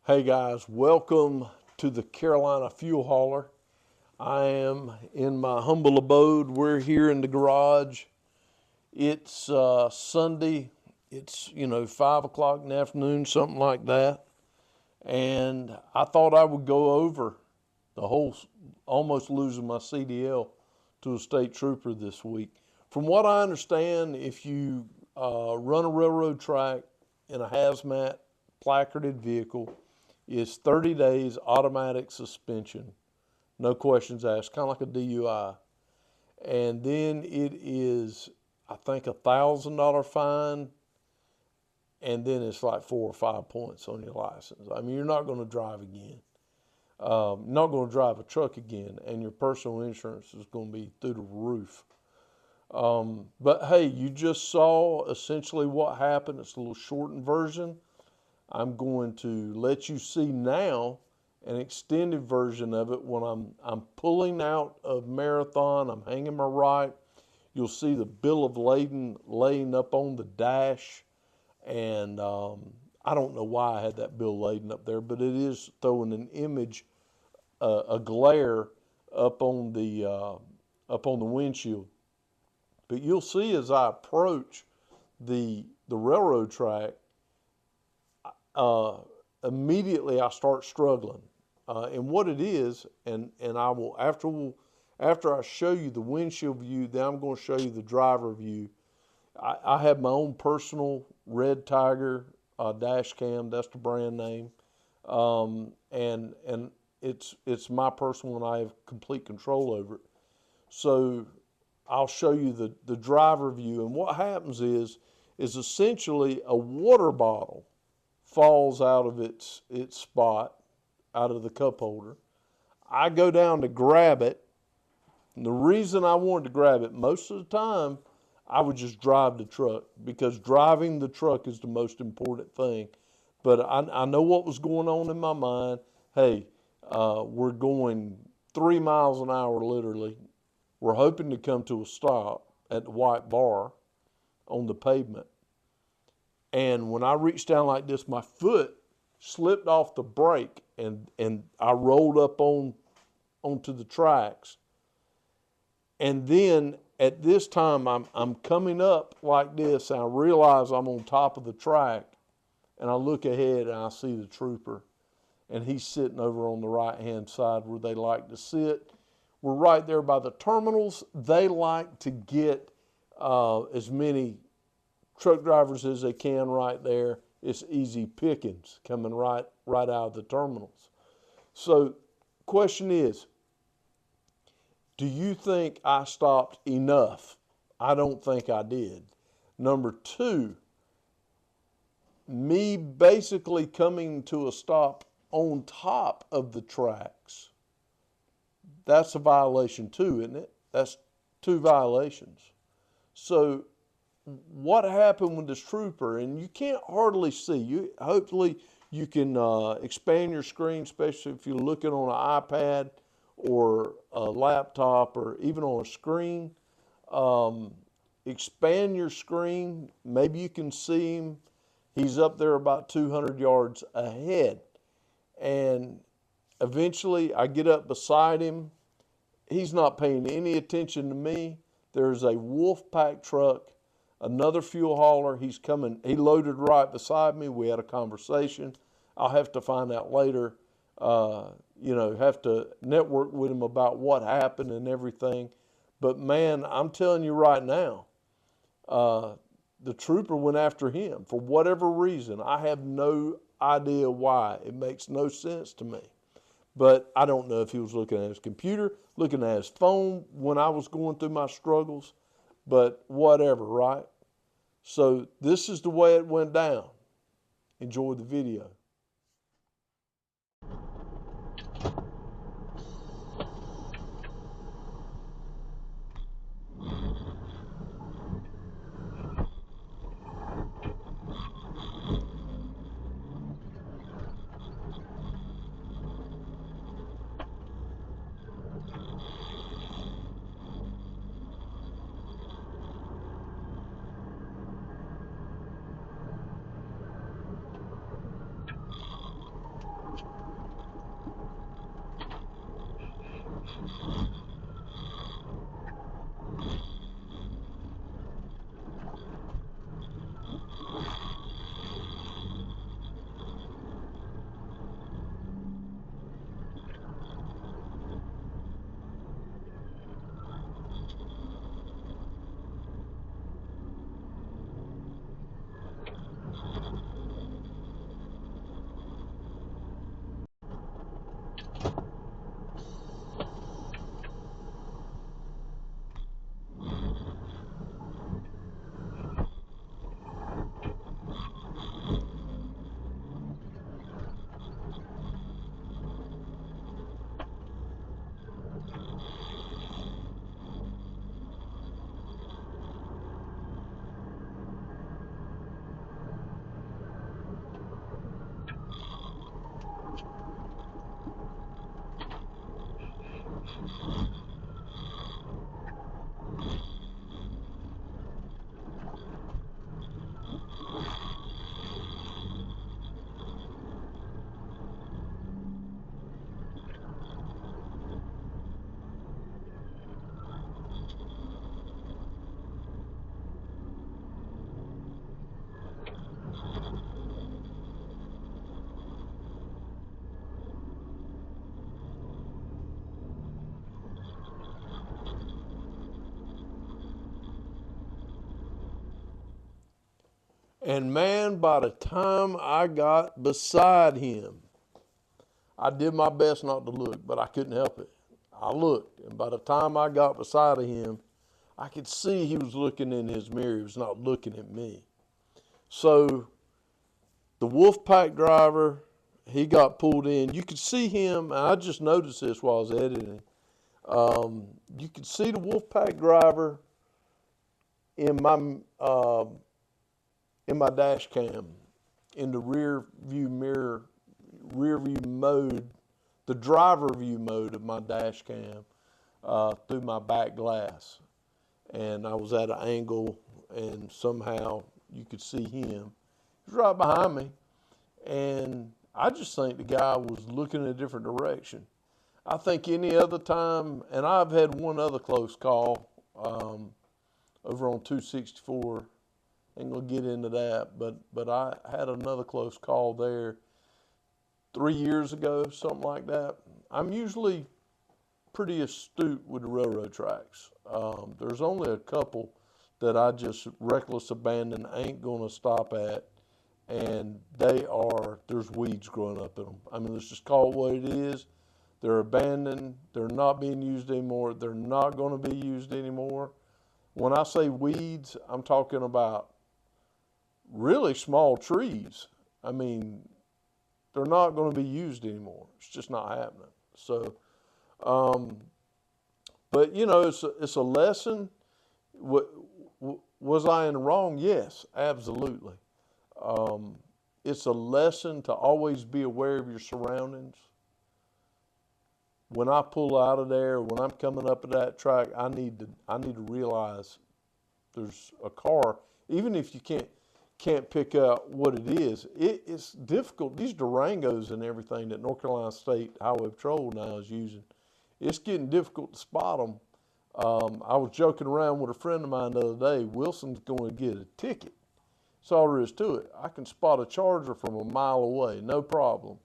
Hey guys, welcome to the Carolina Fuelhauler. I am in my humble abode. We're here in the garage. It's Sunday. It's 5 o'clock in the afternoon, something like that. And I thought I would go over the whole, almost losing my CDL to a state trooper this week. From what I understand, if you run a railroad track in a hazmat placarded vehicle, it's 30 days automatic suspension, no questions asked, kind of like a DUI. And then it is, I think, $1,000 fine, and then it's like 4 or 5 points on your license. I mean, you're not going to drive again. Not going to drive a truck again, and your personal insurance is going to be through the roof. But hey, you just saw essentially what happened. It's a little shortened version. I'm going to let you see now an extended version of it when I'm pulling out of Marathon. I'm hanging my right. You'll see the bill of lading laying up on the dash, and I don't know why I had that bill lading up there, but it is throwing an image, a glare up on the windshield. But you'll see as I approach the railroad track, immediately I start struggling. And what it is, and I will, after I show you the windshield view, then I'm going to show you the driver view. I have my own personal Red Tiger dash cam. That's the brand name. And it's my personal, and I have complete control over it. So I'll show you the driver view. And what happens is essentially a water bottle falls out of its spot, out of the cup holder. I go down to grab it. And the reason I wanted to grab it, most of the time, I would just drive the truck, because driving the truck is the most important thing. But I know what was going on in my mind. Hey, we're going 3 miles an hour, literally. We're hoping to come to a stop at the white bar on the pavement. And when I reached down like this, my foot slipped off the brake, and I rolled up onto the tracks. And then at this time, I'm coming up like this, and I realize I'm on top of the track, and I look ahead and I see the trooper, and he's sitting over on the right-hand side where they like to sit. We're right there by the terminals. They like to get as many truck drivers as they can right there. It's easy pickings coming right out of the terminals. So question is, do you think I stopped enough? I don't think I did. Number two, me basically coming to a stop on top of the tracks, that's a violation too, isn't it? That's 2 violations. So what happened with this trooper, and you can't hardly see. Hopefully you can expand your screen, especially if you're looking on an iPad or a laptop or even on a screen. Expand your screen. Maybe you can see him. He's up there about 200 yards ahead. And eventually I get up beside him. He's not paying any attention to me. There's a wolf pack truck, another fuel hauler. He's coming. He loaded right beside me. We had a conversation. I'll have to find out later, have to network with him about what happened and everything. But man, I'm telling you right now, the trooper went after him for whatever reason. I have no idea why. It makes no sense to me. But I don't know if he was looking at his computer, looking at his phone when I was going through my struggles, but whatever, right? So this is the way it went down. Enjoy the video. And man, by the time I got beside him, I did my best not to look, but I couldn't help it. I looked, and by the time I got beside of him, I could see he was looking in his mirror. He was not looking at me. So the Wolfpack driver, he got pulled in. You could see him, and I just noticed this while I was editing. You could see the Wolfpack driver in my dash cam, in the rear view mirror, rear view mode, the driver view mode of my dash cam through my back glass. And I was at an angle, and somehow you could see him. He was right behind me, and I just think the guy was looking in a different direction. I think any other time, and I've had one other close call over on 264. Ain't gonna get into that, but I had another close call there 3 years ago, something like that. I'm usually pretty astute with the railroad tracks. There's only a couple that I just reckless abandon ain't gonna stop at, and there's weeds growing up in them. I mean, let's just call it what it is. They're abandoned. They're not being used anymore. They're not going to be used anymore. When I say weeds, I'm talking about really small trees. I mean, they're not going to be used anymore. It's just not happening. So, but you know, it's a lesson. Was I in the wrong? Yes, absolutely. It's a lesson to always be aware of your surroundings. When I pull out of there, when I'm coming up at that track, I need to realize there's a car. Even if you can't pick out what it is, it's difficult. These Durangos and everything that North Carolina State Highway Patrol now is using, it's getting difficult to spot them. I was joking around with a friend of mine the other day. Wilson's going to get a ticket. That's all there is to it. I can spot a Charger from a mile away, no problem.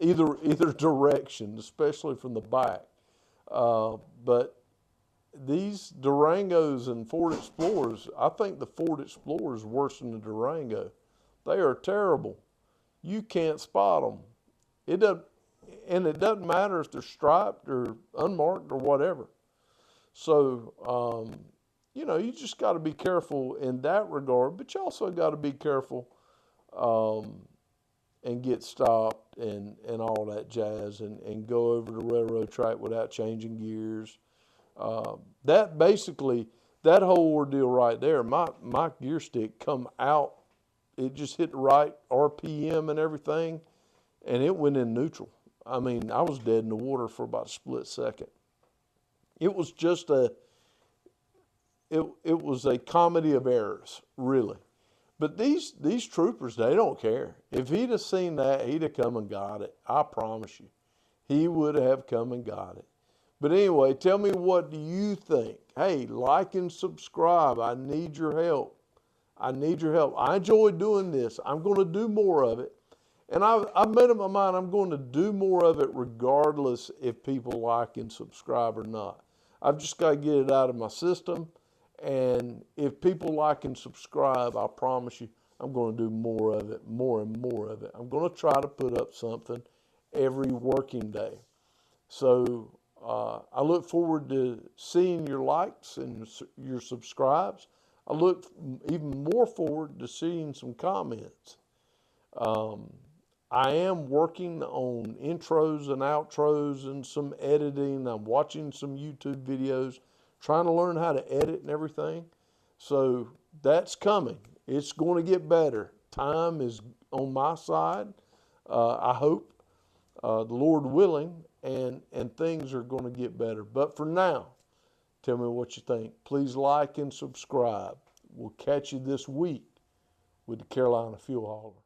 Either direction, especially from the back. But these Durangos and Ford Explorers, I think the Ford Explorer is worse than the Durango. They are terrible. You can't spot them. It doesn't matter if they're striped or unmarked or whatever. So, you know, you just got to be careful in that regard, but you also got to be careful and get stopped and all that jazz and go over the railroad track without changing gears. That whole ordeal right there, my gear stick come out, it just hit the right RPM and everything, and it went in neutral. I mean, I was dead in the water for about a split second. It was just it was a comedy of errors, really. But these troopers, they don't care. If he'd have seen that, he'd have come and got it. I promise you. He would have come and got it. But anyway, tell me, what do you think? Hey, like and subscribe. I need your help. I need your help. I enjoy doing this. I'm going to do more of it. And I've made up my mind I'm going to do more of it regardless if people like and subscribe or not. I've just got to get it out of my system. And if people like and subscribe, I promise you, I'm going to do more of it, more and more of it. I'm going to try to put up something every working day. So I look forward to seeing your likes and your subscribes. I look even more forward to seeing some comments. I am working on intros and outros and some editing. I'm watching some YouTube videos, trying to learn how to edit and everything. So that's coming. It's going to get better. Time is on my side, I hope, the Lord willing, and things are going to get better. But for now, tell me what you think. Please like and subscribe. We'll catch you this week with the Carolina Fuel Hauler.